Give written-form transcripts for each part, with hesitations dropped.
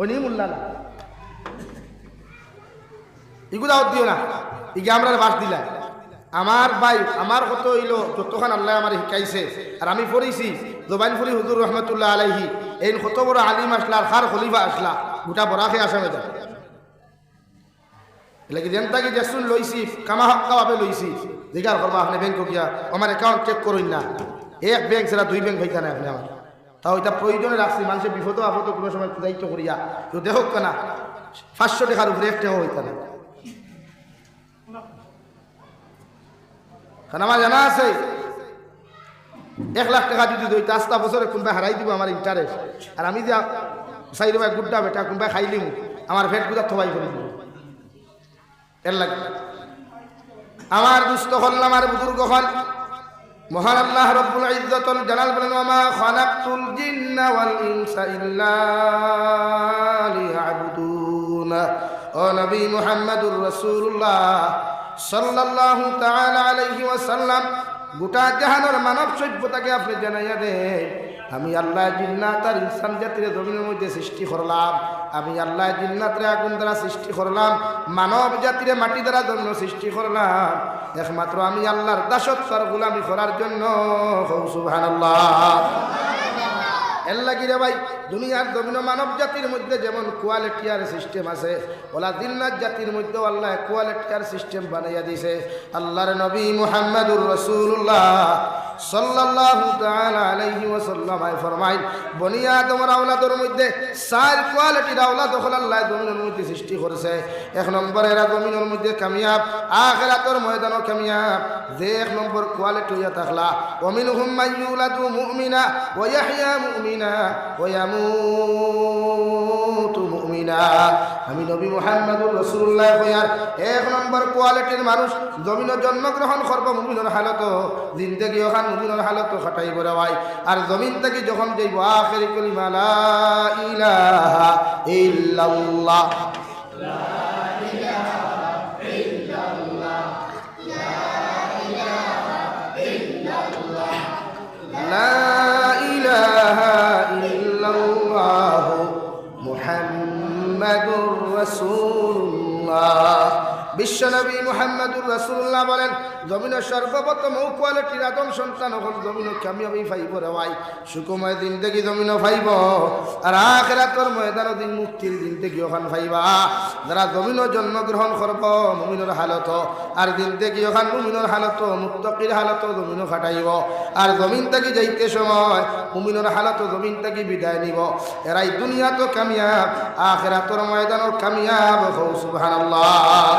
ওনি মুল্লা না ইগুদাও দিও না ইগে আমরা বাস দিলা আমার ভাই আমার কত হইল যতক্ষণ আল্লাহ আমার শিকাইছে আর আমি পড়েছি জবাইন ফুরি হুজুর রহমতুল্লাহ আলাইহি এই কত বড় আলিম আসলা আর খার খলিফা আসলা গোটা বরাকে আসামে যা এলাকি জেনতাকে যেসুন লইছি কামা হক্কাভাবে লইছি জিজ্ঞার করবা আপনি ব্যাংক গিয়া আমার অ্যাকাউন্ট চেক করুন না এক ব্যাংক ছাড়া দুই ব্যাংক হইতা না আপনি আমার তাও এটা প্রয়োজনে রাখছি মানুষের বিপদ আপদ কোনো সময় দায়িত্ব করিয়া তো দেখো কেনা 500 টাকার উপরে একটাও হইতা না কারণ আমার জানা আছে 1 লাখ টাকা যদি দইতে আস্তা বছরে কোনবা হারাই দিব আমার ইন্টারেস্ট আর আমি যা 4 রুপয়া গুড্ডা বেটা কোনবা খাইলিম আমার ভেট গুজা থবাই করে দিব এর লাগে আমার দুস্থ হল আমার বুজুর্গ হল মহান আল্লাহ রব্বুল ইজ্জতুল জালাল বলেন ওয়া খালাকতুল জিন্না ওয়াল ইনসা ইল্লা লিয়াবুদুন ও নবী মুহাম্মদুর রাসূলুল্লাহ সাল্লাল্লাহু তাআলা আলাইহি ওয়াসাল্লাম গোটা জাহানের মানব সভ্যতাকে আপনি জানাইয়া দেন আমি আল্লাহ জিন্নাত আর ইনসান জাতির জমিনের মধ্যে সৃষ্টি করলাম আমি আল্লাহ জিন্নাতরে আগুন দ্বারা সৃষ্টি করলাম মানব জাতিরে মাটি দ্বারা জন্য সৃষ্টি করলাম একমাত্র আমি আল্লাহর দাসত্ব আর গোলামি করার জন্য সুবহানাল্লাহ এর লাগি রে ভাই দুনিয়ার জমিন মানব জাতির মধ্যে যেমন কোয়ালিটি আর সিস্টেম আছে ওলা জিন্নাত জাতির মধ্যে আল্লাহ কোয়ালিটি আর সিস্টেম বানাইয়া দিয়েছে আল্লাহর নবী মুহাম্মদুর রাসূলুল্লাহ সাল্লাল্লাহু তাআলা আলাইহি ওয়াসাল্লাম ফরমায় বনি আদমের আওলাদের মধ্যে 4 কোয়ালিটির আওলাদ হল আল্লাহ জমিনের মধ্যে সৃষ্টি করেছে এক নম্বর এরা জমিনের মধ্যে কামিয়াব আখিরাতের ময়দানও কামিয়াব যে এক নম্বর কোয়ালিটি হইয়া থাকলা ওয়া মিনহুম মাইয়ুলাদু মুমিনা ওয়া ইয়াহইয়া মুমিনা ওয়া ইয়ামুতু মুমিনা আমি নবী মুহাম্মদুর রাসূলুল্লাহ কইয়ার এক নম্বর কোয়ালিটির মানুষ জমিনে জন্মগ্রহণ করব মুমিনের হালত জিন্দেগি ওখান মুমিনের হালত খাটাইব রে ভাই আর জমিন থেকে যখন যাইব আখিরি কালিমা লা ইলাহা ইল্লাল্লাহ লা ইলাহা ইল্লাল্লাহ লা ইলাহা ইল্লাল্লাহ লা ইলাহা ইল্লাল্লাহ মুহাম্মাদুর রাসূলুল্লাহ বিশ্বনবী মুহাম্মদুর রাসূলুল্লাহ বলেন জমিনের সর্বপ্রথম কোয়ালিটির আদম সন্তান হল জমিনে কামিয়াবি পাইব রে ভাই সুকুময় জিন্দেগি জমিনে পাইব আর আখিরাতের ময়দানে দিন মুক্তির জিন্দেগি ওখান পাইবা যারা জমিনে জন্মগ্রহণ করব মুমিনের হালত আর জিন্দেগি ওখান মুমিনের হালত মুত্তাকির হালত জমিনে কাটাইব আর জমিন থেকে যাইতে সময় মুমিনের হালত জমিন থেকে বিদায় নিব এরাই দুনিয়া তো কামিয়াব আখিরাতের ময়দানও কামিয়াব সুবহানাল্লাহ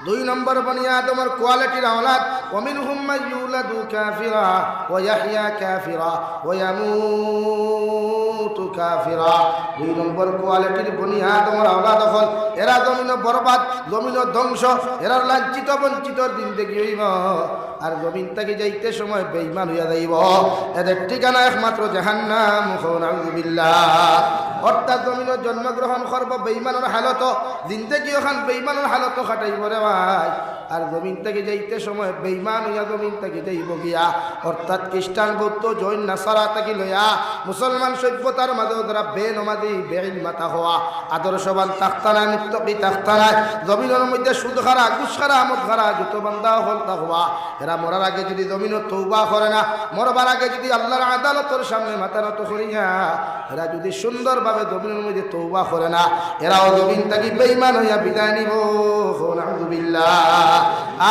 দুই নম্বর বনি আদমের কোয়ালিটির আওলাদ ওয়া মিনহুম মাইয়ুলাদু কাফিরা ওয়া ইয়াহইয়া কাফিরা ওয়া ইয়ামুতু কাফিরা দুই নম্বর কোয়ালিটির বনি আদমের আওলাদ হল এরা জমিনে বরবাদ জমিনে ধ্বংস এরা লাঞ্ছিত বঞ্চিত জিন্দেগি হইব আর জমিন থেকে যাইতে সময় বেঈমান হইয়া যাইব এদের ঠিকানা একমাত্র জাহান্নাম নাউযুবিল্লাহ অর্থাৎ জমিনে জন্মগ্রহণ করব বেঈমানের হালত জিন্দেগি ওখান বেঈমানের হালত কাটাইব রে ভাই আর জমিন থেকে যাইতে সময় বেঈমান হইয়া জমিন থেকে যাইব গিয়া অর্থাৎ খ্রিস্টান বৌদ্ধ জৈন নাসারা থেকে লইয়া মুসলমান সভ্যতার মাঝে যারা বেনমাজি বেঈলমাতা হওয়া আদর্শবান তাখতানায় মুত্তাকি তাখতানায় জমিনের মধ্যে সুদ খারা ঘুষ খারা আমদ খারা যত বান্দা হল তা হওয়া এরা মরার আগে যদি জমিনে তওবা করে না মরবার আগে যদি আল্লাহর আদালতের সামনে মাথা নত করিয়া এরা যদি সুন্দরভাবে জমিনের মধ্যে তওবা করে না এরাও জমিন থেকে বেঈমান হইয়া বিদায় নিব নাউযুবিল্লাহ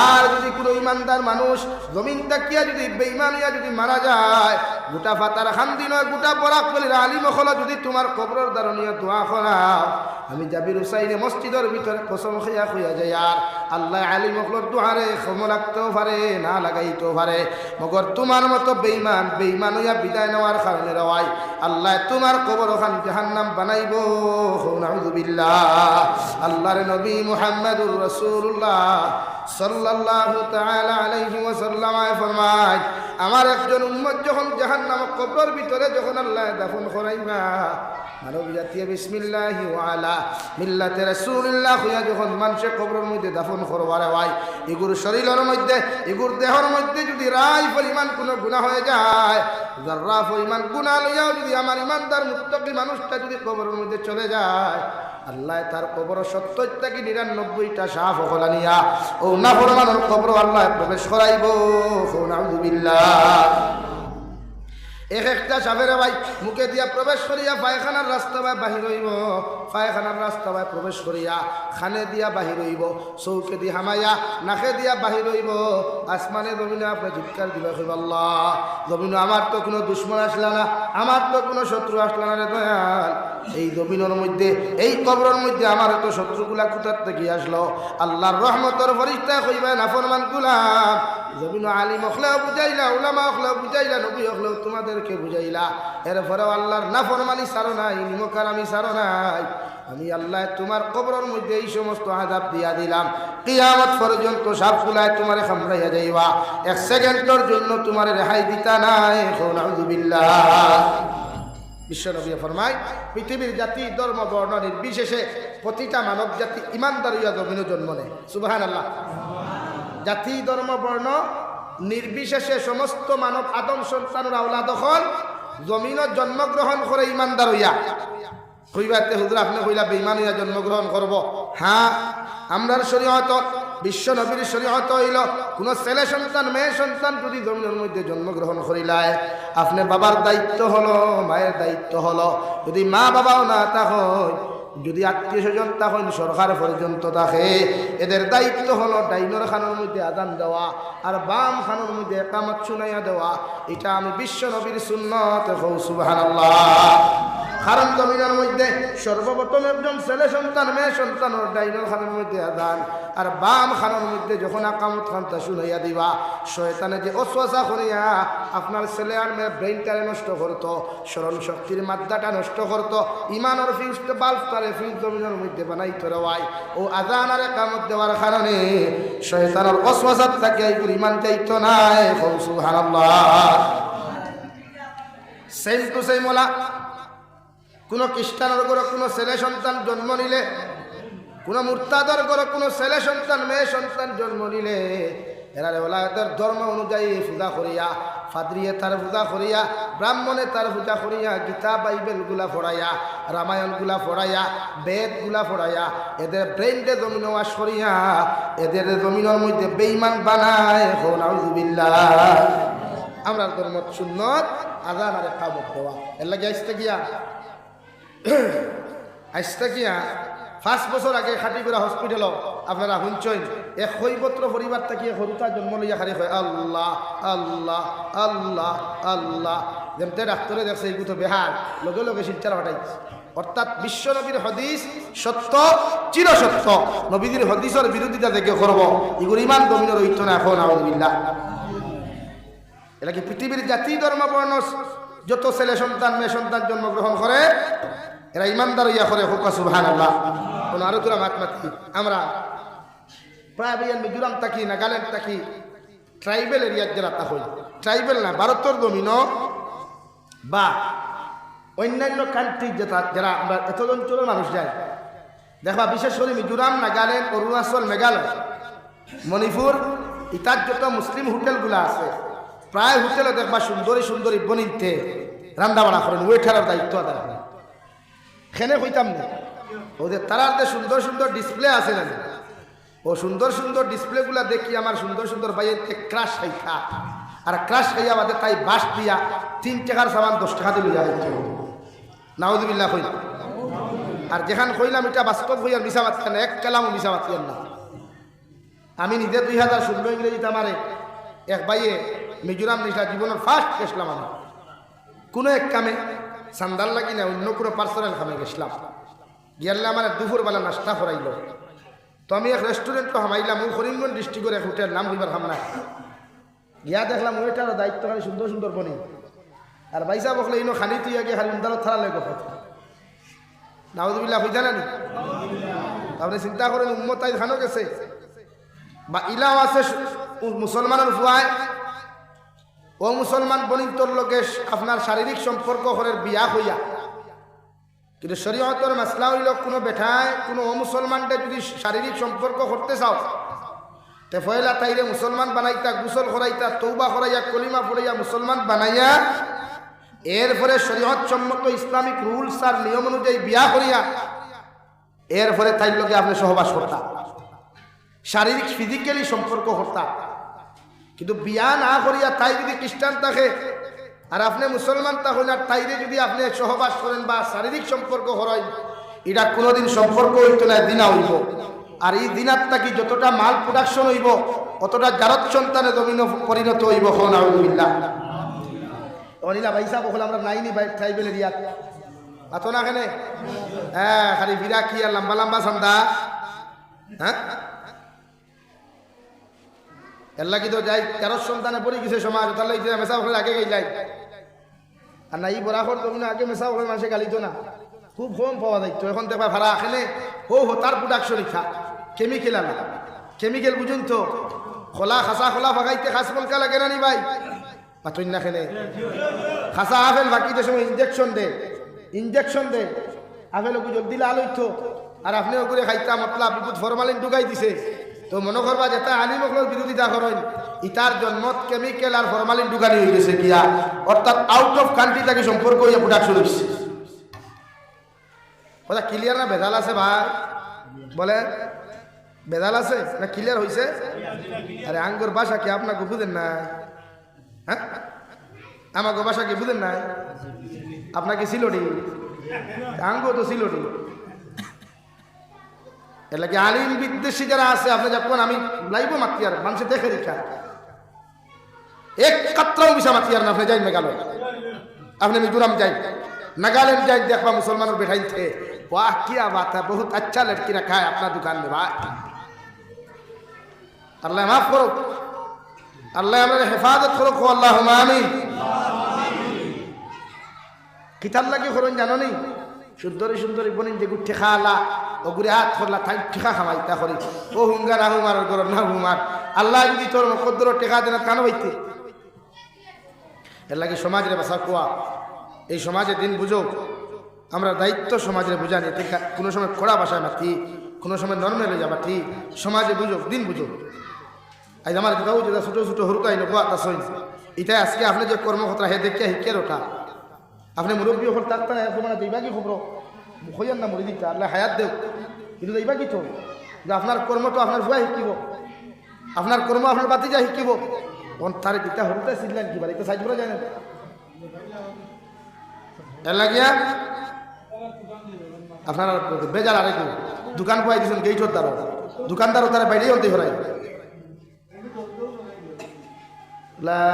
আর যদি কোনো ইমানদার মানুষ জমিন তাকিয়া যদি বেঈমান হইয়া যদি মারা যায় গোটা ফাতার খান্দি নয় গোটা বরাক বলির আলিম হল যদি তোমার কবরের দারণীয় দোয়া করাও আমি জাবির হুসাইনে মসজিদের ভিতরে কসম খাইয়া খুইয়া যাই আর আল্লাহ আলিম হলর দোয়ারে ক্ষমা রাখতেও পারে না লাগাইতেও পারে মগর তোমার মতো বেঈমান বেঈমান হইয়া বিদায় নেওয়ার কারণে রওয়াই আল্লাহ তোমার কবর ওখান জাহান্নাম বানাইব নাউযুবিল্লাহ আল্লাহর নবী মুহাম্মদুর রাসূলুল্লাহ সাল্লাল্লাহু তাআলা আলাইহি ওয়াসাল্লাম ফরমায় আমার একজন উম্মত যখন জাহান্নাম কবরের ভিতরে যখন আল্লাহ দাফন করাইবা মানব জাতীয় বিসমিল্লাহি ওয়া আলা মিল্লাতে রাসূলুল্লাহ হইয়া যখন মানুষে কবরের মধ্যে দাফন করবার হয় এগুর শরীরের মধ্যে এগুর দেহের মধ্যে যদি রাই পরিমাণ কোনো গুনাহ হয়ে যায় যারা পরিমাণ গুনাহ লইয়াও যদি আমার ইমানদার মুত্তাকি মানুষটা যদি কবরের মধ্যে চলে যায়, আল্লাহ তার কবর 70 থেকে 99টা সাফ হলা নিয়া ও নাফরমানের কবর আল্লাহ প্রবেশ করাইব। নাউযুবিল্লাহ। এক একটা সাফেরে ভাই মুখে দিয়া প্রবেশ করিয়া পায়খানার রাস্তা ভাই বাহির হইব, পায়খানার রাস্তা ভাই প্রবেশ করিয়া খানে দিয়া বাহির হইব, চৌকে দিয়ে হামাইয়া নাকে দিয়া বাহির হইব। আসমানে জমিনে আপনি চিৎকার দিবা কইব, আল্লাহ জমিনে আমার তো কোনো দুশ্মন আসলা না, আমার তো কোনো শত্রু আসলা না রে দয়াল। এই জমিনের মধ্যে এই কবরের মধ্যে আমার তো শত্রুগুলা কোথার থেকে আসলো? আল্লাহর রহমতের ফরিস্তা কইবা নাফরমান গুলাম, জমিন আলিম হলেও বুঝাইলা, উলামা হলেও বুঝাইলা, নবী হলেও তোমাদেরকে বুঝাইলা, এরপরেও আল্লাহর নাফরমানি ছাড়ো নাই, নিমকার আমি ছাড়ো নাই। আমি আল্লাহ তোমার কবরের মধ্যে এই সমস্ত আযাব দিয়া দিলাম, কিয়ামত পর্যন্ত সব ফুলায় তোমারে খামড়াইয়া যাইবা, এক সেকেন্ডের জন্য তোমারে রেহাই দিতা নাই। নাউযুবিল্লাহ। বিশ্বনবী ফরমায়, পৃথিবীর জাতি ধর্ম বর্ণ নির্বিশেষে প্রতিটা মানব জাতি ইমানদার হইয়া জমিনে জন্ম নেয়। সুবহানাল্লাহ। জাতি ধর্ম বর্ণ নির্বিশেষে সমস্ত মানব আদম সন্তানের আওলাদ হল জমিনে জন্মগ্রহণ করে ইমানদার হইয়া। কইবাতে হুজুর আপনি কইলা বেঈমান হইয়া জন্মগ্রহণ করব? হ্যাঁ, আমরার শরীয়ত বিশ্ব নবীর শরীয়ত হইল কোন ছেলে সন্তান মেয়ে সন্তান যদি জমিনের মধ্যে জন্মগ্রহণ করিলায়, আপনার বাবার দায়িত্ব হলো, মায়ের দায়িত্ব হলো, যদি মা বাবাও না থাকেন, যদি আত্মীয় স্বজন তখন সরকার পর্যন্ত থাকে, এদের দায়িত্ব হলো ডাইনর খানের মধ্যে আজান দেওয়া আর বাম খানের মধ্যে একামত শুনাইয়া দেওয়া। এটা আমি বিশ্ব নবীর সুন্নত। সুবহানাল্লাহ। কারণ জমিনের মধ্যে সর্বপ্রথম একজন ছেলে সন্তান মেয়ে সন্তান ডাইনর খানের মধ্যে আজান আর বাম খানের মধ্যে যখন আকামত খানটা শুনাইয়া দিবা, শয়তানে যে অসওয়াসা করিয়া আপনার ছেলে আর মেয়ের ব্রেইনটারে নষ্ট করতো, স্মরণ শক্তির মাত্রাটা নষ্ট করতো, ইমানের ফিউজটা বাল্বটারে ফিউজ জমিনের মধ্যে বানাইতে রওয়াই ও আজান আর একামত দেওয়ার কারণে শয়তানের অসওয়াসার থেকে ইমান যাইতো নাই। সুবহানাল্লাহ। সেম টু সেম ওলা কোনো খ্রিস্টানের ঘরে কোনো ছেলে সন্তান জন্ম নিলে, কোনো মুরতাদের ঘরে কোনো ছেলে সন্তান মেয়ে সন্তান জন্ম নিলে, এরা ওলাদের ধর্ম অনুযায়ী পূজা করিয়া, ফাদরিয়ে তার পূজা করিয়া, ব্রাহ্মণে তার পূজা করিয়া, গীতা বাইবেল গুলা পড়াইয়া, রামায়ণ গুলা পড়াইয়া, বেদ গুলা পড়াইয়া, এদের ব্রেইনকে জমিন ওয়াশ করিয়া এদের জমিনের মধ্যে বেঈমান বানায়। নাউযুবিল্লাহ। আমরা ধর্ম সুন্নত আযান আর ইকামত দেওয়া, এর লাগে আজটা গিয়া 5 বছর আগে খাটিপুরা হসপিটাল আপনারা শুনছেন, এক হৈপত্র পরিবার থেকে সরুতা জন্ম লইয়া খালি হয় আল্লাহ আল্লাহ আল্লাহ আল্লাহ। যেমতে ডাক্তারে দেখছে এইগুলো তো বেহার, লগে লগে শিলচার হটাইছে। অর্থাৎ বিশ্ব নবীর হদিস সত্য, চির সত্য, নবীদের হদিসের বিরোধিতা থেকে করব, এগুলো ইমান জমিনের ঐক্য না। এখন আলহামদুলিল্লাহ। এটা কি পৃথিবীর জাতি ধর্ম বর্ণ যত ছেলে সন্তান মেয়ে সন্তান জন্মগ্রহণ করে এরা ইমানদার ইয়া করে। হোক সুবহানাল্লাহ। কোনো আরো তোরা মাত মাতি আমরা প্রায় মিজোরাম থাকি, নাগাল্যান্ড থাকি, ট্রাইবেল এরিয়ার যারা তা হই, ট্রাইবেল না ভারতের জমিন বা অন্যান্য কান্ট্রি যারা আমরা এত অঞ্চলের মানুষ যায় দেখবা, বিশেষ করে মিজোরাম, নাগাল্যান্ড, অরুণাচল, মেঘালয়, মণিপুর, ইতার যত মুসলিম হোটেলগুলো আছে, প্রায় হোটেলে দেখবা সুন্দরী সুন্দরী বনিতে রান্না বাড়া করেন, ওয়েটারের দায়িত্ব আদায় করেন। খেনে কইতাম না ওদের তারার যে সুন্দর সুন্দর ডিসপ্লে আছে না, ও সুন্দর সুন্দর ডিসপ্লেগুলা দেখি আমার সুন্দর সুন্দর বাইরে ক্রাশ খাইতা, আর ক্রাশ খাইয়া বাদে তাই বাস দিয়া 3 টাকার সামান 10 টাকা দিয়ে লইয়া হইতে। নাউযুবিল্লাহ কইল। আর যেখান কইলাম এটা বাস্তব হইয়ার মিশা মাতি না, এক কালামও মিশা মাতি না। আমি নিজে 2016 ইংরেজিতে আমারে এক বাইয়ে মিজোরাম নিশা জীবনের ফার্স্ট গেছিলাম। আমি কোনো এক কামে সান্দাল লাগি না, অন্য কোনো পার্সোনাল কামে গেছিলাম। গিয়ালে আমার দুপুরবেলা নাস্তা করাইল, তো আমি এক রেস্টুরেন্টও হামাইলাম। ও করিমগঞ্জ ডিস্ট্রিক্টের এক হোটেল, নাম হইবার হামনা। গিয়া দেখলাম ওইটার দায়িত্ব খালি সুন্দর সুন্দর বনি, আর বাইসা বকলে ইনো খানি তুই আগে খালি উন্দালত থারা লাগে কথা। নাউযুবিল্লাহ হই জানানি। তারপরে চিন্তা করেন উম্মতাই খানো গেছে বা ইলাও আছে মুসলমানের ফুয়ায়, ও মুসলমান বনিতর লোকে আপনার শারীরিক সম্পর্ক করে বিয়া হইয়া, কিন্তু শরীয়তের মাসলা হইল কোনো বেঠায় কোনো অমুসলমানটা যদি শারীরিক সম্পর্ক করতে চাও, তে ফয়লা তাইরে মুসলমান বানাইতা, গোসল করাইতা, তৌবা করাইয়া, কলিমা পড়াইয়া মুসলমান বানাইয়া এরপরে শরীয়ত সম্মত ইসলামিক রুলস আর নিয়ম অনুযায়ী বিয়া করিয়া এরপরে তাই লোকে আপনি সহবাস করতা, শারীরিক ফিজিক্যালি সম্পর্ক করতা। কিন্তু বিয়া না করিয়া তাই যদি খ্রিস্টান থাকে আর আপনি মুসলমান থাকেন আর তাইরে যদি আপনি সহবাস করেন বা শারীরিক সম্পর্ক করেন, এটা কোনোদিন সম্পর্ক হইতো না, দিনা হইব। আর এই দিনার থাকি যতটা মাল প্রোডাকশন হইব অতটা জারত সন্তানে জমিন পরিণত হইব। খন আলহামদুলিল্লাহ। অনিলা ভাই সাহেব ওখানে আমরা নাইনি ভাই ট্রাইবেল এরিয়াত আতো না কেনে? হ্যাঁ, খালি বিরা কি আর লম্বা লম্বা সান্দা। হ্যাঁ, এর লাগি তো যাই 13 সন্তানে পড়ে গেছে সমাজ, তাহলে মেসা ওখানে আগে গেই যাই। আর না এই বরাবর জমিন আগে মেসা ওখানে মানুষে গালিত না, খুব কম পাওয়া যাইতো। এখন দেখবা ভাড়া এখানে হো তার প্রোডাকশন খা কেমিক্যাল আনা, কেমিক্যাল বুঝুন তো, খোলা খাসা খোলা ভাগাইতে খাস বলকা লাগে না নি ভাই? পাতুন না খেলে খাসা আপেল বাকিতে সময় ইঞ্জেকশন দে আপেল জলদি লাল হইতো। আর আপনি ওগুলো খাইতা মতলা বিপুত ফরমালিন ঢুকাই দিছে, তো মনে করবা যেটা আলিমকলের বিরোধিতা করেন, ইটার জন্মত কেমিক্যাল আর ফরমালিন ঢুকানি হয়ে গেছে গিয়া, অর্থাৎ আউট অফ কান্ট্রি থেকে সম্পর্ক হইয়া প্রোডাকশন হয়েছে। কথা ক্লিয়ার না ভেজাল আছে ভাই? বলে ভেজাল আছে না ক্লিয়ার হয়েছে? আরে আঙ্গুর বাসা কি আপনাকে বুঝেন না? হ্যাঁ, আমাকে বাসা কি বুঝেন না? আপনাকে সিলোটি আঙ্গু তো সিলোটি। এর লাগে আলিম বিদ্বেষী যারা আছে আপনি যখন আমি লাইব মাতিয়ার মানুষে দেখে রেখা এক কাতরাও মিশা মাতিয়ার না। আপনি যাই মেঘালয়, আপনি মিজোরাম যাই, नागालैंड जाए देखा मुसलमानों बैठाई थे, वाह क्या बात है, बहुत अच्छा लड़की रखा है अपना दुकान में भाई। अल्लाह माफ करो, अल्लाह हमारे हिफाजत करो को अल्लाह आमीन। किताब लगे खरन जानो नहीं सुंदरी सुंदरी बनी जे गुट्ठे खाला ओ गुरे हाथ खरला थाई ठिका खावाइता करी ओ हुंगा ना हुमार गरम ना हुमार अल्लाह যদি তোর মুকদ্দর টেকা দেনা কান হইতে এর লাগি সমাজের ভাষা কোয়া এই সমাজে দিন বুঝো আমরা দায়িত্ব সমাজের বুঝানি ঠিক কোন সময় কড়া ভাষায় মাতি কোন সময় নরমাল হয়ে যাবা ঠিক সমাজে বুঝো দিন বুঝো আজ আমার দাও যে ছোট ছোট হরুতাই নবা তাসই এটা আজকে আপনি যে কর্মক্ষেত্র হে দেখিয়া হিকের ওঠা আপনি মুরব্বী হল তাকতা না তোমার দিবা কি খবর মুখয়ান না মরি দিতা আল্লাহ হায়াত দেও কিন্তু দিবা কি তো যে আপনার কর্ম তো আপনার ভুয়া শিকিব আপনার কর্ম আপনার বাতিজা শিকিব কোন তারে দিতা হরুতা সিললেন কি বাড়ি তো সাইজ করা যায় না এর লাগিয়া আপনার বেজার আরে কি দোকান পাই দিছেন গেইটর দ্বারা দোকানদার তারা বাইরেই হতে হরাই লা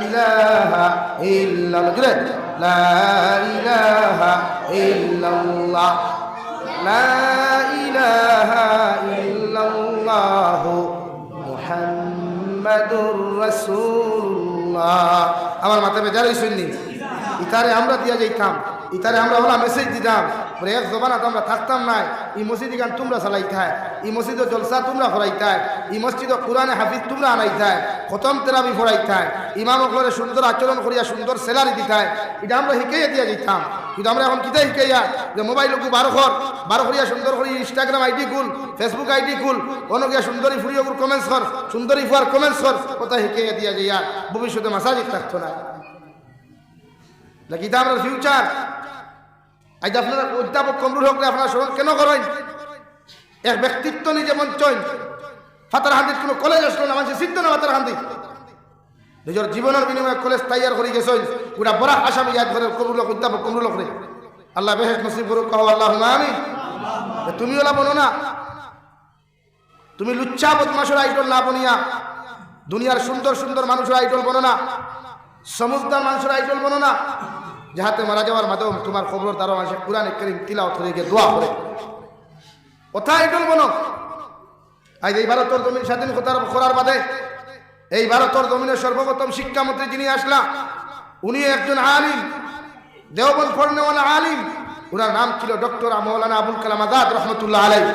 ইলাহা ইল্লাল্লাহ লা ইলাহা ইল্লাল্লাহ লা ইলাহা ইল্লাল্লাহ মুহাম্মাদুর রাসূলুল্লাহ। আমার মাথায় বেজারই শুননি ইতারে আমরা দিয়া যাইতাম ইতারে আমরা ওলা মেসেজ দিতাম পরে এক জবানাত আমরা থাকতাম নাই এই মসজিদ গান তোমরা চালাইতায় এই মসজিদ জলসা তোমরা করাইতায় এই মসজিদ কোরআনে হাফিজ তোমরা আনাইতায় খতম তেরাবি পড়াইতায় ইমাম ওগুলোরে সুন্দর আচরণ করিয়া সুন্দর স্যালারি দিতায় এটা আমরা শিখাইয়া দিয়া যাইতাম কিন্তু আমরা এখন কিতা শিখাইয়া যে মোবাইল লোক বারো করিয়া সুন্দর করি ইনস্টাগ্রাম আইডি খুল ফেসবুক আইডি খুল কোনো গিয়া সুন্দরী ফুরিয়ে কমেন্টস কর সুন্দরী ফুয়ার কমেন্টস কর কথা শিখাইয়া দিয়া যাইয়া ভবিষ্যতে মাসাজিদ থাকতো না এটা আমরা ফিউচার আজ আপনারা অধ্যাপক কমরুল হকলে আপনারা স্মরণ কেন করেন এক ব্যক্তিত্ব নিয়ে যেমন চইন ফাতার হান্দির কোনো কলেজ আসলো না মানুষের সিদ্ধ না ফাতার হান্দি নিজের জীবনের বিনিময়ে কলেজ তৈয়ার করে গেছেন ওটা বড় আসামি ইয়াদ করে কমরুল হক অধ্যাপক কমরুল হকলে আল্লাহ বেহেশত নসিব করুক কহ আল্লাহ আমিন। তুমি ওলা বলো না তুমি লুচ্চা বদমাশের আইডল না বনিয়া দুনিয়ার সুন্দর সুন্দর মানুষের আইডল বনো না সমুদ্র মানুষের আইডল বনো না যাহাতে মারা যাওয়ার মাধ্যম তোমার খবর দ্বারা মানুষের কুরআনে কারীম তিলাওয়াত করে গিয়ে দোয়া করে ওটা আইডল বনো। আজ এই ভারতের জমিন স্বাধীন করার বাদে এই ভারতের জমিনের সর্বপ্রথম শিক্ষামন্ত্রী যিনি আসলা উনি একজন আলিম দেওবন্দ পড়নেওয়ালা আলিম ওনার নাম ছিল ডক্টর মাওলানা আবুল কালাম আজাদ রহমতুল্লাহ আলাইহি।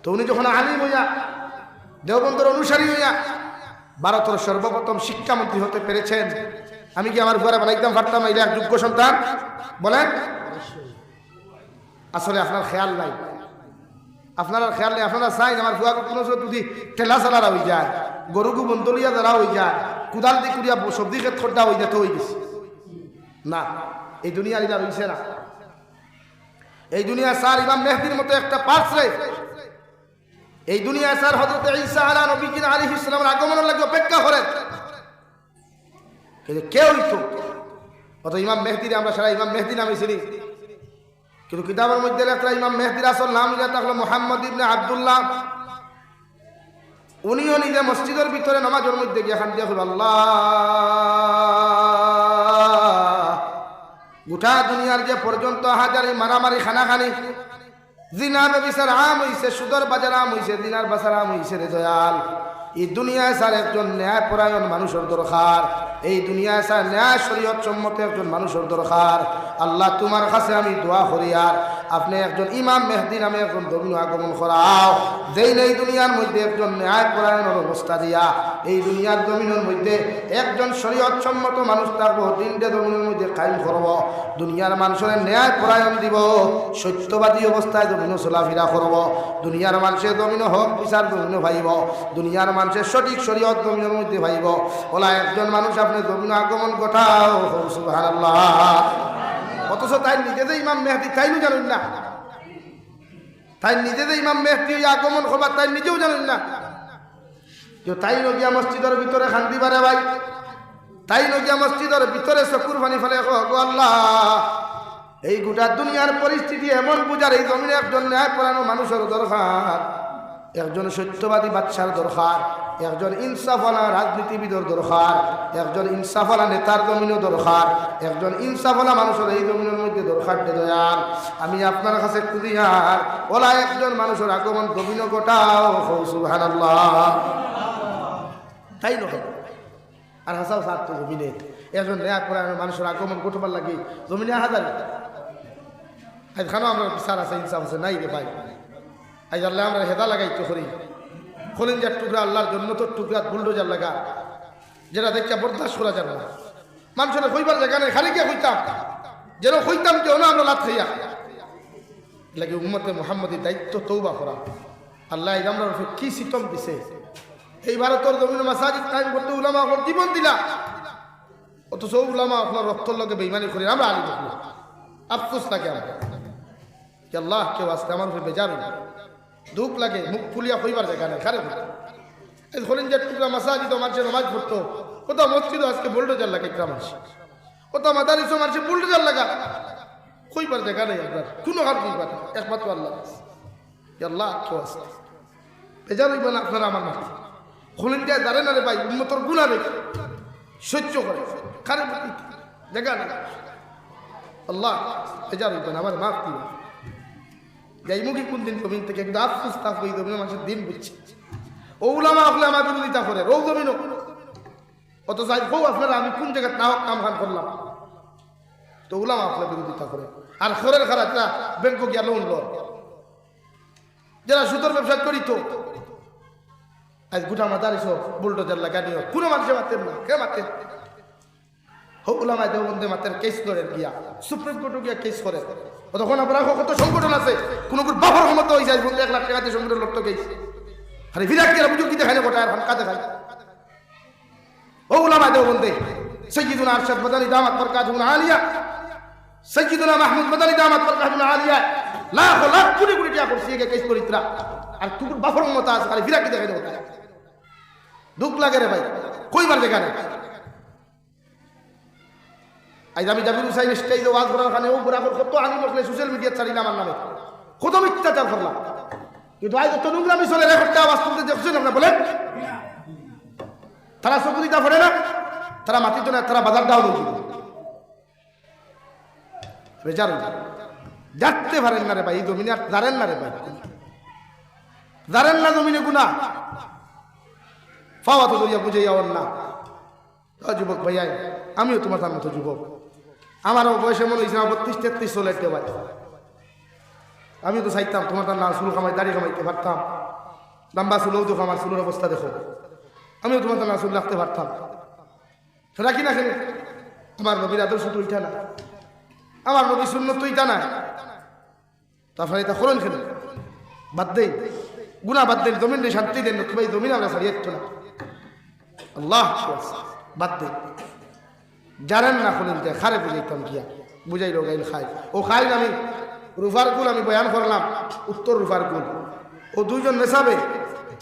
তো উনি যখন আলিম হইয়া দেওবন্দের অনুসারী হইয়া ভারতের সর্বপ্রথম শিক্ষামন্ত্রী হতে পেরেছেন আমি কি আমার ঘরে বানাইতাম পারতাম এটা এক যোগ্য সন্তান বলেন? আসলে আপনার খেয়াল নাই আপনার আর খেয়াল নেই আপনারা চাই আমার ফুয়াকে কোনো যদি ঠেলা চালারা হয়ে যায় গরুকু বন্দলিয়া যারা হয়ে যায় কুদাল দি কুড়িয়া সবজি ক্ষেত খোরটা হয়ে যেতে হয়ে গেছে না, এই দুনিয়ার ইনা রইছে না। এই দুনিয়া স্যার ইমাম মেহদির মতো একটা পার্স রে, এই দুনিয়া স্যার হযরত ঈসা আলাইহিস সালামের আগমনের লাগে অপেক্ষা করেন, কিন্তু কেউই তো অত ইমাম মেহদির আমরা সারা ইমাম মেহদি নামে চিনি, কিন্তু কিতাবের মধ্যে লেখা ইমাম মেহদির আসল নাম হলো মুহাম্মদ ইবনে আব্দুল্লাহ। উনিও নিজে মসজিদের ভিতরে নামাজের মধ্যে গিয়ে খান দিয়ে আল্লাহ, গোটা দুনিয়ার যে পর্যন্ত হাজারি মারামারি খানাখানি জিনা ব্যভিচার আম হইছে, সুদর বাজার আম হইছে, দিনার বাজার আম হইছে রে দয়াল, এই দুনিয়ায় স্যার একজন ন্যায় পরায়ণ মানুষের দরকার, এই দুনিয়ায় স্যার ন্যায় শরীয়ত সম্মত একজন মানুষের দরকার। আল্লাহ তোমার কাছে আমি দোয়া করি আর আপনি একজন ইমাম মেহদি নামে একজন নবী আগমন করাও, যেই এই দুনিয়ার মধ্যে একজন ন্যায় পরায়ণের অবস্থা দিয়া এই দুনিয়ার জমিনের মধ্যে একজন শরীয়ত সম্মত মানুষ থাকবো, তিনটে জমিনের মধ্যে কায়েম করব, দুনিয়ার মানুষের ন্যায় পরায়ণ দিব, সত্যবাদী অবস্থায় জমিন চলাফেরা করব, দুনিয়ার মানুষের জমিন হক বিচার জমিন ভাইব, দুনিয়ার মানুষের সঠিক শরীয়ত জমিনের মধ্যে ভাইব। ওলা একজন মানুষ আপনি জমিন আগমন ঘটাও, সুবহানাল্লাহ। অথচ তাই নিজে যে ইমাম মেহদি তাইও জানেন না, তাই নিজে যে ইমাম মেহদি আগমন করবার তাই নিজেও জানেন না, তাই নগিয়া মসজিদের ভিতরে খান্দি পারে ভাই, তাই নগিয়া মসজিদের ভিতরে চকুর পানি ফেলে আল্লাহ, এই গোটা দুনিয়ার পরিস্থিতি এমন বুঝার এই জমিনে একজন ন্যায় পরায়ণ মানুষের দরকার, একজন সত্যবাদী বাদশার দরকার, একজন ইনসাফওয়ালা রাজনীতিবিদের দরকার, একজন ইনসাফওয়ালা নেতার জমিনও দরকার, একজন ইনসাফওয়ালা মানুষের এই জমিনের মধ্যে দরকার দয়াল। আমি আপনার কাছে খুঁজিয়ার ওলা একজন মানুষের আগমন জমিনও গোটাও, সুবহানাল্লাহ। তাই নয় আর হাসাও সার তো জমিনে একজন ন্যায় পরায়ণ মানুষের আগমন ঘটবার লাগে জমিনে হাজার খানো আমরা বিচার আছে, ইনসাফ আছে নাই রে ভাই। আজ আল্লাহ আমরা হেদা লাগাইতে করি, কলিঞ্জার টুকরা আল্লাহর জন্য তো টুকরা বুলডোজার লাগা, যেটা দেখে বরদাস্ত করা যাবে না। মানুষের হইবার জায়গা নেই, খালি গিয়ে হইতাম যেন হইতাম কেউ না আমরা লাত খাইয়া লাগে। উম্মতে মুহাম্মদীর দায়িত্ব তৌবা করা। আল্লাহ এই আমরা কি সিতম দিছে, এই ভারতের জমিন মাসাজিদ কায়েম করতে উলামা আপনার জীবন দিলা, অথচ উলামা আপনার রক্তর লগে বেইমানি করি আমরা আলী দেখলাম। আফসোস লাগে আমাকে আল্লাহ কেউ আসতে আমার উপরে বেজার দুঃখ লাগে, মুখ ফুলিয়া হইবার জায়গা নেই। খারে এই ধরেন যে টুকরা মাসাজিদ মানুষের নামাজ পড়তো, কোথাও মসজিদও আজকে বুলডোজার লাগে, মানুষ কোথাও মাদারিসও মানুষের বুলডোজার লাগা, হইবার জায়গা নেই আপনার কোনো হাত হইবার, একমাত্র আল্লাহ। আল্লাহ কেউ আসতে বেজার হইব না আপনারা আমার মাঠে খোলেন যায় দাঁড়ে না রে ভাই, উন্নতর গুণা রেখে সহ্য করে খারে জায়গা না। আল্লাহ বেজার হইবেন, আমার মাফ দিবেন। যাইমুখী কোন দিন জমিন থেকে কিন্তু আফসোস থাকবো এই জমিনের মানুষের দিন বুঝছে ও উলামা হলে আমার বিরোধিতা করে ও জমিনও, অত যাই হোক আপনারা আমি কোন জায়গায় না হোক কাম খান করলাম, তো উলামা আপনার বিরোধিতা করে। আর খরের খারাপ ব্যাংক গিয়া লোন লো, যারা সুতোর ব্যবসা করিত আজ গোটা মাতার এসব বুলডোজার লাগানিও কোনো মানুষে মারতেন না, কে মারতেন? হোক উলামায় দেওবন্দে মাতের কেস করেন গিয়া সুপ্রিম কোর্টে গিয়া কেস করেন, তখন আপনার কত সংগঠন আছে, কোনো বাবার ক্ষমতা হয়ে যায় বলতে 1 লাখ টাকা দিয়ে সংগঠন লড়ত গেছে, আরে বিরাট কে বুঝুক কিতে খাইলে গোটা আর কাতে খাই। ও উলামায় দেওবন্দে সৈয়দুনা আরশাদ মাদানী দামাত বরকাতুহু আলিয়া, সৈয়দুনা মাহমুদ মাদানী দামাত বরকাতুহু আলিয়া লাখ লাখ কোটি কোটি টাকা করছে একে কেস করিতরা, আর তুকুর বাবার ক্ষমতা আছে, আরে বিরাট কিতে খাইলে গোটা দুঃখ লাগে রে ভাই, কইবার জায়গা নেই। আজ আমি জাবির হুসাইন স্টেজে ওয়াজ করার কারণে ও বুড়া কত আনি বসলে সোশ্যাল মিডিয়া ছাড়িলাম আমার নামে কত মিথ্যাচার করলাম, কিন্তু আজ তো নোংরামি চলে রেকর্ডটা আওয়াজ তুলতে দেখছেন আপনারা বলেন, তারা চকুরিটা পড়ে না, তারা মাটিত না, তারা বাজার দাও দিল বেজার দেখতে পারেন না রে ভাই, এই জমিনে আর জানেন না রে ভাই, জানেন না জমিনে গুণা পাওয়া তো দরিয়া বুঝে যাওয়ার না। যুবক ভাইয়া আমিও তোমার তার মতো যুবক, আমারও বয়সে মনে হয়েছে 32-33 চলে ভাই, আমি তো চাইতাম তোমার তার না চুল কামাই দাড়ি কামাইতে পারতাম, লম্বা চুলও দেখো আমার চুলের অবস্থা দেখো, আমিও তোমার তার না চুল রাখতে পারতাম, রাখি না খেলে আমার নবীর আদর্শ তো ইটা না, আমার নবী সুন্নত তো ইটা না, তারপরে এটা করেন খেলে বাদ দেন গুণা বাদ দেন, জমিন শান্তি দেন, তোমার জমিন আমরা ছাড়িয়ে না। আল্লাহ বাদ দে জানেন না খুলিতে খারে বুঝাইতাম কিয়া বুঝাইল গাইল খাই ও খাই আমি রুফার কুল আমি বয়ান করলাম উত্তর রুফার কুল ও দুইজন মেশাবে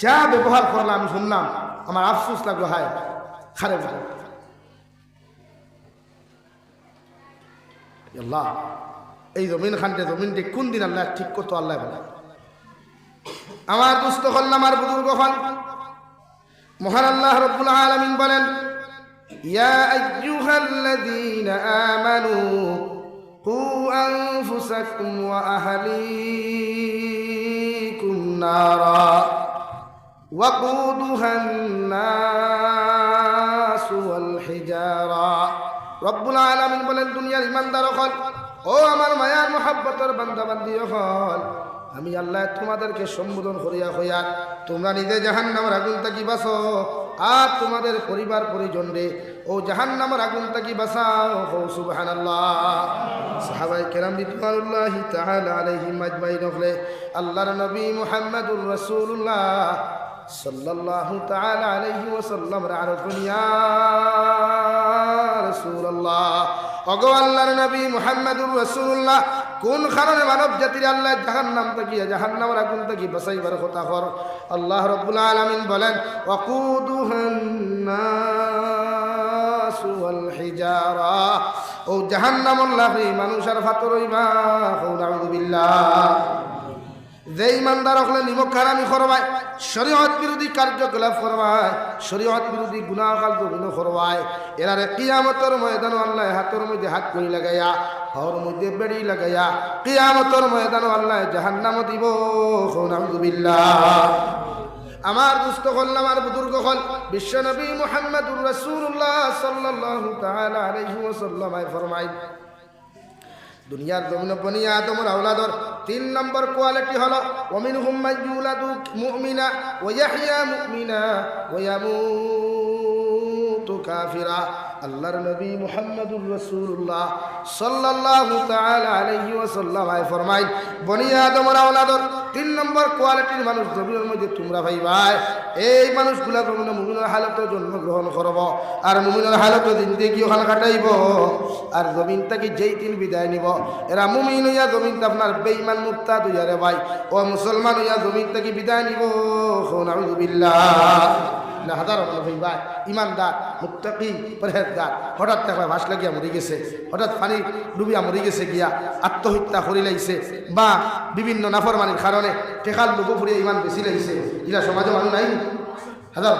যা ব্যবহার করলাম আমি শুনলাম আমার আফসোস লাগলো হায় খারে বুঝাই আল্লাহ এই জমিন খানটে জমিনটি কোন দিন আল্লাহ ঠিক করতো আল্লাহ বলে আমার দুস্থ করলাম আর বুজুর্গ হন মহান আল্লাহ রব্বুল আলামিন বলেন ইয়া আইয়ুহাল্লাযীনা আমানু কু আনফুসাকুম ওয়া আহলিকুম নারা ওয়াকুদুহান নাস ওয়াল হিজারা রব্বুল আলামিন বলেন দুনিয়ার ইমানদার হল ও আমার মায়ার মহব্বতের বান্দা বান্দি হল আমি আল্লাহ তোমাদেরকে সম্বোধন করিয়া হইয়া তোমরা নিজে জাহান্নামের আগুন থাকি বাঁচো আর তোমাদের পরিবার পরিজন রে ও জাহান্নামের আগুন থাকি বাঁচাও হো সুবহানাল্লাহ সাহাবায়ে কেরাম রিদওয়ানুল্লাহি তাআলা আলাইহিম আজমাইন হলে আল্লাহর নবী মুহাম্মদুর রাসূলুল্লাহ সাল্লাল্লাহু তাআলা আলাইহি ওয়াসাল্লাম আরফুন ইয়া রাসূলুল্লাহ ওগো আল্লাহর নবী মুহাম্মদুর রাসূলুল্লাহ কোন কারণে মানব জাতির আল্লাহ জাহান্নাম থেকে জাহান্নামের আগুন থেকে বাঁচাইবার কথা কর আল্লাহ রাব্বুল আলামিন বলেন ওয়াকুদুহান নাস ওয়াল হিজারা ও জাহান্নামুল লাহি মানুষের ফাতর হইবা নাউযু বিল্লাহ যে ইমানদার হলে নিমক হারামি করবায় শরীয়ত বিরোধী কার্যকলাপ করবায় শরীয়ত বিরোধী গুনাহ কার্যগুলো করবায় এরারে কিয়ামতের ময়দান আল্লাহ হাতের মধ্যে হাত করি লাগাইয়া হর মধ্যে বেড়ি লাগাইয়া কিয়ামতের ময়দান আল্লাহ জাহান্নাম দিব নাউযু বিল্লাহ আমার দুস্থ হল আমার বুজুর্গ হল বিশ্বনবী মুহাম্মদুর রাসূলুল্লাহ সাল্লাল্লাহু তাআলা আলাইহি ওয়াসাল্লাম ফরমায় দুনিয়ার জমিন বনি আদমের আওলাদর 3 নম্বর কোয়ালিটি হলো ওমিনহুম মাইয়ুলাদু মুমিনা ওয়া ইয়াহইয়া মুমিনা ওয়া ইয়ামুতু কাফিরা আল্লাহর নবী মুহাম্মদুর রাসূলুল্লাহ সাল্লাল্লাহু তাআলা আলাইহি ওয়াসাল্লাম ফরমায় বনি আদমের আওলাদর 3 নম্বর কোয়ালিটির মানুষ জমিনের মধ্যে তোমরা ভাইবাই এই মানুষগুলা জমিনে মুমিনের হালতে জন্মগ্রহণ করব আর মুমিনের হালতে জিন্দেগি ওখানে কাটাইব আর জমিন থেকে যেই দিন বিদায় নিব এরা মুমিন হইয়া জমিন আপনার বেঈমান মুরতাদ হইয়া রে ভাই ও মুসলমান হইয়া জমিন থেকে বিদায় নিব নাউযু বিল্লাহ হাজার ভাই ইমানদার মুত্তাকি পরহেজগার হঠাৎ দেখা ভাস লাগিয়া মরি গেছে হঠাৎ পানি ডুবিয়া মরি গেছে গিয়া আত্মহত্যা করি লাইছে বা বিভিন্ন নাফরমানির কারণে টেকাল লোক ফুরিয়ে ইমান বেশি লাইছে ইলা সমাজে মানুষ নাই হাজার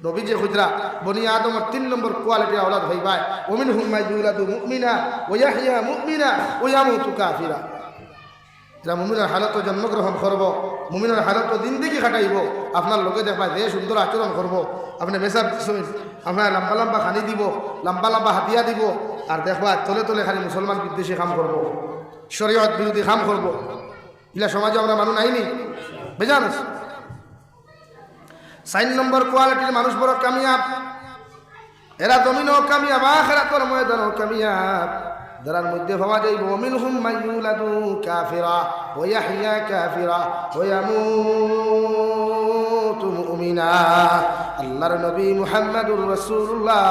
নবী যে খুজরা বনি আদমের 3 নম্বর কোয়ালিটি আওলাদ ভাই ভাই ওমিনহুম মাইয়ুলাদু মুমিনা ওয়া ইয়াহইয়া মুমিনা ওয়া ইয়ামুতু কাফিরা যারা মুমিনের হালত জন্মগ্রহণ করব মুমিনের হালত জিন্দেগি কাটাইব আপনার লোকে দেখবা যে সুন্দর আচরণ করব আপনি মেসাব আপনার লম্বা লম্বা খানি দিব লম্বা লম্বা হাতিয়া দিব আর দেখবা তলে তলে খালি মুসলমান বিদ্বেষী কাম করব শরীয়ত বিরোধী কাম করব ইলা সমাজে আমরা মানুষ নাইনি বেজান 4 নম্বর কোয়ালিটির মানুষ বড় কামিয়াব এরা জমিনও কামিয়াব আখিরাতের ময়দানও কামিয়াব যারার মধ্যে পাওয়া যাইব মিনহুম মাইয়ুলাদু কাফিরা ওয়া ইয়াহইয়া কাফিরা ওয়া ইয়ামুতু মুমিনা আল্লাহর নবী মুহাম্মদুর রাসূলুল্লাহ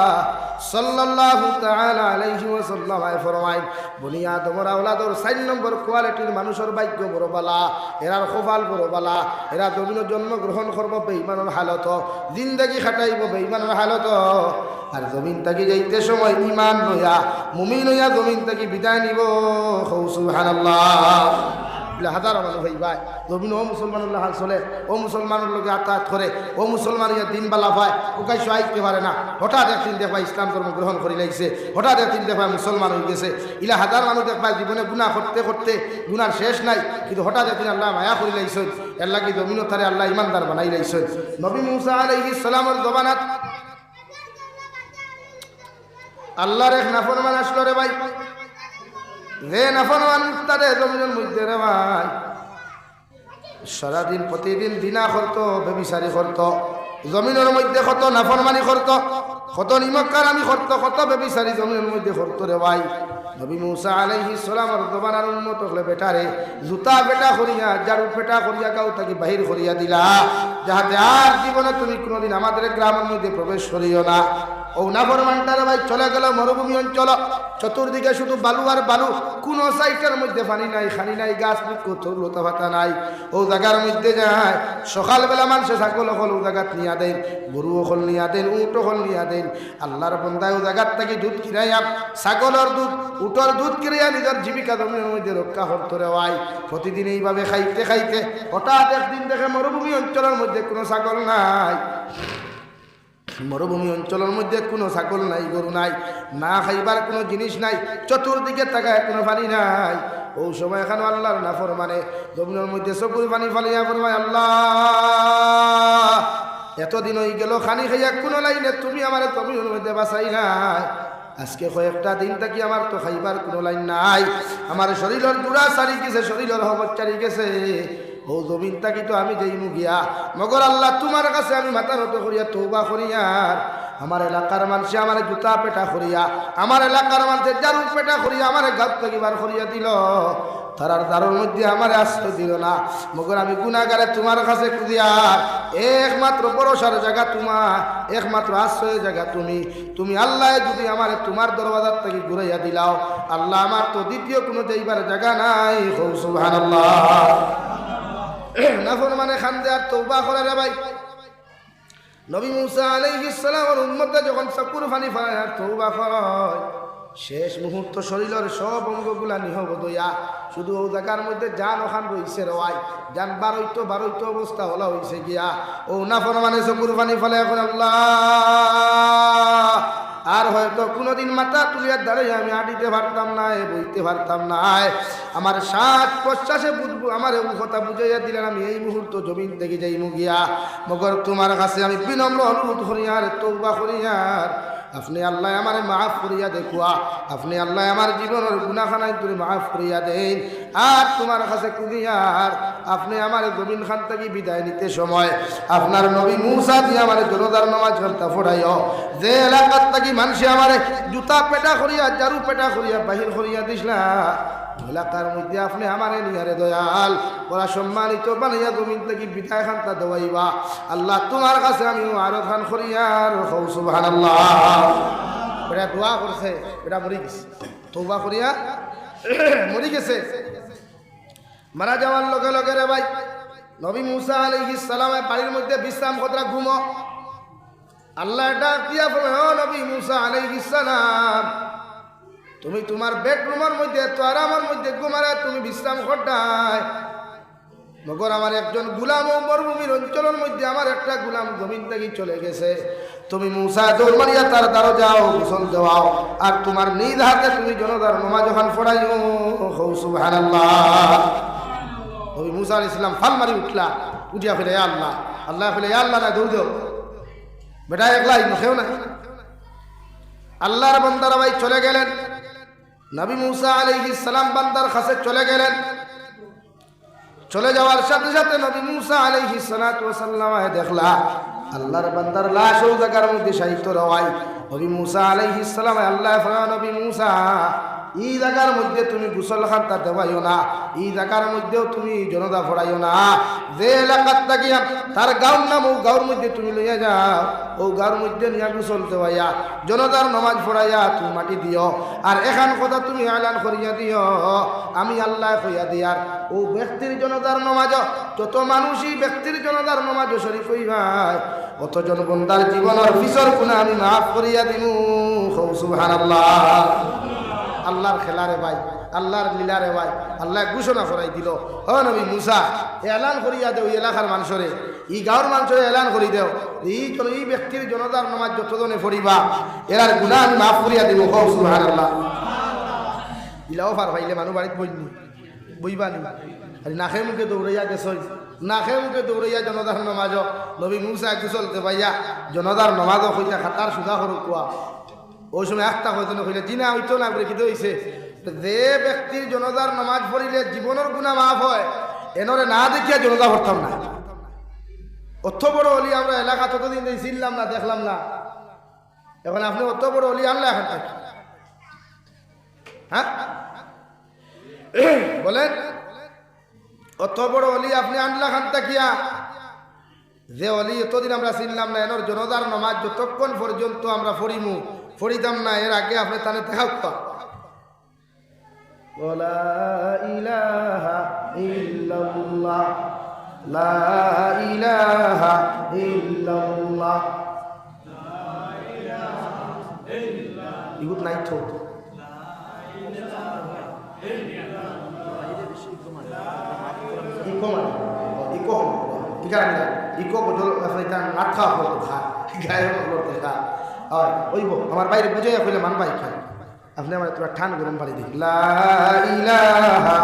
সাল্লাল্লাহু তাআলা আলাইহি ওয়াসাল্লাম ফরমায় বনি আদমের আওলাদর 4 নম্বর কোয়ালিটির মানুষের ভাগ্য বড় বালা এরার কপাল বড় বালা এরা জমিনে জন্মগ্রহণ করব বেঈমানের হালত জিন্দেগি কাটাইব বেঈমানের হালত আর জমিন থেকে যাইতে সময় ইমান লইয়া মুমিন হইয়া জমিন থেকে বিদায় নিব সুবহানাল্লাহ হাজার মানুষ ভাই ভাই জমিন ও মুসলমানুল্লাহ হাল চলে ও মুসলমানের লোকে আত্মাত করে ও মুসলমান ইয়া দিন বালা পায় ওকাই সাহিত্যে পারে না হঠাৎ একদিন দেখবা ইসলাম ধর্ম গ্রহণ করে লাগছে হঠাৎ একদিন দেখবা মুসলমান হয়ে গেছে ইলা হাজার মানুষ দেখবা জীবনে গুনাহ করতে করতে গুনার শেষ নাই কিন্তু হঠাৎ একদিন আল্লাহ মায়া করে লাইছেন এর লাগি জমিনও তারে আল্লাহ ইমানদার বানাই লাইছেন নবী মুসা আলাইহিস সালামের জবানাত আল্লাহর এক নাফরমান আসলো রে ভাই যে নাফরমান তাদের জমিনের মধ্যে রে ভাই সারাদিন প্রতিদিন দিনা করতো বেবিচারি করতো জমিনের মধ্যে কত নাফরমানি করতো কত নিমক্কার আমি কত বেবিচারি জমিনের মধ্যে করতো রে ভাই। নবী মুসা আলাইহিস সালামের জমানার উম্মত হলে বেটারে জুতা পেটা করিয়া জাড়ু পেটা করিয়া গাও তাকে বাহির করিয়া দিলা, যাহাতে আর জীবনে তুমি কোনোদিন আমাদের গ্রামের মধ্যে প্রবেশ করিও না। ও নাফরমানটারে ভাই চলে গেল মরুভূমি অঞ্চল, চতুর্দিকে শুধু বালু আর বালু, কোন সাইটের মধ্যে পানি নাই, খানি নাই, গাছ লতা পাতা নাই। ও জায়গার মধ্যে যায় সকালবেলা মানুষে ছাগল হল ও জায়গাত নিয়া দেন, গরু হল নিয়া দেন, উট হল নিয়া দেন। আল্লাহর বন্দায় ও জায়গার থেকে দুধ কিনাইয়া, ছাগলের দুধ উটর দুধ কিনাইয়া নিজের জীবিকা জমির মধ্যে রক্ষা করতে রেওয়াই। প্রতিদিন এইভাবে খাইতে খাইতে হঠাৎ একদিন দেখে মরুভূমি অঞ্চলের মধ্যে কোনো ছাগল নাই, মরুভূমি অঞ্চলের মধ্যে কোনো ছাগল নাই, গরু নাই, না খাইবার কোনো জিনিস নাই, চতুর্দিকে তাকায় কোনো পানি নাই। ও সময় এখানে আল্লাহর নাফরমানে জমিনের মধ্যে চকুর পানি ফালিয়া ফরমায়, আল্লাহ এতদিন হয়ে গেল খানি খাইয়া কোনো লাইনে তুমি আমার জমিনের মধ্যে বাঁচাই নাই, আজকে কয়েকটা দিন থাকি আমার তো খাইবার কোনো লাইন নাই, আমার শরীরের জোড়া সারি গেছে, শরীরের হবত চারি গেছে। ও জমিন থাকি তো আমি যাইমু গিয়া, মগর আল্লাহ তোমার কাছে আমি মাথা নত করিয়া তওবা করিয়ার আমার এলাকার মানুষে আমার জুতা পেটা করিয়া, আমার এলাকার মানুষের জারু পেটা করিয়া আমার গাছ থেকে বার করিয়া দিল, তারার দ্বারের মধ্যে আমার আশ্রয় দিল না। মগর আমি গুনাহগারে তোমার কাছে খুঁজিয়ার একমাত্র ভরসার জায়গা তোমার, একমাত্র আশ্রয়ের জায়গা তুমি। তুমি আল্লাহ যদি আমার তোমার দরওয়াজার থেকে ঘুরাইয়া দিলাও, আল্লাহ আমার তো দ্বিতীয় কোনো যাইবার জায়গা নাই। সুবহানাল্লাহ। নাফরমানে খান্দে আর তওবা করে রে ভাই। নবী মুসা আলাইহিস সালামের উম্মতে যখন চকুর পানি ফেলায় আর তওবা করে, শেষ মুহূর্ত শরীরের সব অঙ্গগুলা নিহব দইয়া শুধু ও জায়গার মধ্যে জান ওখান রইছে রওয়াই, জান বারোইতো অবস্থা হলা হইছে গিয়া। ও নাফরমানে চকুর পানি ফেলে এখন আল্লাহ আর হয়তো কোনোদিন মাথা তুলিয়া দাঁড়াই আমি আটিতে পারতাম না, বইতে পারতাম না, আমার শ্বাস প্রশ্বাসে বুঝবো আমার কথা বুঝাইয়া দিলেন, আমি এই মুহূর্ত জমিন থেকে যাইমু গিয়া। মগর তোমার কাছে আমি বিনম্র অনুরোধ করিয়ার তওবা করিয়ার আপনি আল্লাহ আমার মাফ করিয়া দেখুয়া, আপনি আল্লাহ আমার জীবনের গুনাহখানায় তুমি মাফ করিয়া দেন। আর তোমার কাছে কুদিয়ার আপনি আমার জমিন খান থেকে বিদায় নিতে সময় আপনার নবী মুসা দিয়ে আমার জনতার নামাজ করতে ফোড়াইও, যে এলাকার থেকে মানুষে আমার জুতা পেটা করিয়া জারু পেটা করিয়া বাহির করিয়া দিসলা, এলাকার মধ্যে আপনি আমারে নিয়ারে দয়াল ওরা সম্মানিত বানাইয়া জমিন থেকে বিদায় খানটা দেওয়াইবা। আল্লাহ তোমার কাছে আমি আরো খান করিয়ার সুবহানাল্লাহ। বেটা দোয়া করছে, বেটা মরি গেছে, তওবা করিয়া মরি গেছে। মারা যাওয়ার লগে লগে রে ভাই নবী মুসা আলাইহিস সালামের বাড়ির মধ্যে বিশ্রাম কতরা ঘুমো, আল্লাহ ডাক দিয়া বলে, ও নবী মুসা আলাইহিস সালাম তুমি তোমার বেডরুমের মধ্যে তো আরামের মধ্যে ঘুমারে তুমি বিশ্রাম করতাই, মগর আমার একজন গুলাম ও মরুভূমির অঞ্চলের মধ্যে আমার একটা গুলাম জমিন থেকে চলে গেছে, তুমি মুসা দৌড় মারিয়া তার দ্বারা যাও, গোসল দেওয়াও, আর তোমার নিজ হাতে তুমি জনতার নামাজ যখন পড়াইও। সুবহানাল্লাহ। নবী মুসা আলাইহিস সালাম ফাল মারি উঠলা, উঠিয়া ফেলে আল্লাহ আল্লাহ ফেলে আল্লাহ না দৌড় দেও, বেটা একলাই মুখেও না। আল্লাহর বান্দারা ভাই চলে গেলেন, নবী মুসা আলাইহিস সালাম বান্দার কাছে চলে গেলেন। চলে যাওয়ার সাথে সাথে নবী মুসা আলাইহিস সালাতু ওয়াস সালাম দেখলা আল্লাহর বান্দার লাশ ওই জায়গার মধ্যে শায়িত রওয়াই। নবী মুসা আলাইহিস সালাম আল্লাহ ফরমান, নবী মুসা এই জায়গার মধ্যে তুমি গোসল খানটা দেওয়াইও না, এই জায়গার মধ্যেও তুমি জনতা ফড়াইও না, যে এলাকার থাকিয়া তার গাঁর নাম ও গাঁর মধ্যে তুমি লইয়া যাও, ও গাঁর মধ্যে নিয়া গোসল দেওয়াইয়া জনতার নামাজ পড়াইয়া তুমি মাটি দিও। আর এখান কথা তুমি এলান করিয়া দিও, আমি আল্লাহ কইয়া দিয়ার ও ব্যক্তির জনতার নামাজ যত মানুষই ব্যক্তির জনতার নামাজ শরীফ হইবাই অতজন বন্দার জীবনের পিছর গুনাহ আমি মাফ করিয়া দিমু। সুবহানাল্লাহ। আল্লাহর খেলারে ভাই, আল্লাহর লীলারে ভাই, আল্লাহ ঘোষণা করাই দিল, ও নবী মুসা এলান করিয়া দেও এই এলাকার মানুষরে, এই গাঁর মানুষরে এলান করি দেও, এই চলো এই ব্যক্তির জনতার নামাজ যতজনে পড়িবা এরার গুনাহ আমি মাফ করিয়া দিব। সুবহানাল্লাহ। ইলাও পার ভাইলে মানুষ বাড়িতে বইনি বইবানি, আর নাখে মুখে দৌড়াইয়া গেছ, নাখে মুখে দৌড়াইয়া জনতার নামাজ নবী মুসা চলতে পাইয়া জনতার নামাজ হইয়া খাতার সুদা করো কোয়া। ওই সময় একটা হয়তো কইলে জিনা হইতো না বলে কিতে হইছে, যে ব্যক্তির জনতার নামাজ পড়িলে জীবনের গুনাহ মাফ হয় এনরে না দেখিয়া জনতা পড়তাম না। অত বড় হলি আমরা এলাকা ততদিন চিনলাম না, দেখলাম না, এখন আপনি অত বড় অলি আনলে এখন থাকি, হ্যাঁ বলেন, অত বড় অলি আপনি আনলা খান তাকিয়া, যে অলি এতদিন আমরা চিনলাম না, এর জনতার নমাজ যতক্ষণ পর্যন্ত আমরা ফড়িতাম না, এর আগে আপনি তানে দেখাতাম লা ইলাহা ইল্লাল্লাহ, লা ইলাহা ইল্লাল্লাহ, ইগুত নাই তো আমার বাইরে বুঝে মান ভাই খান আপনি আমার তোরা ঠান গরম পানি দিই লা ইলাহা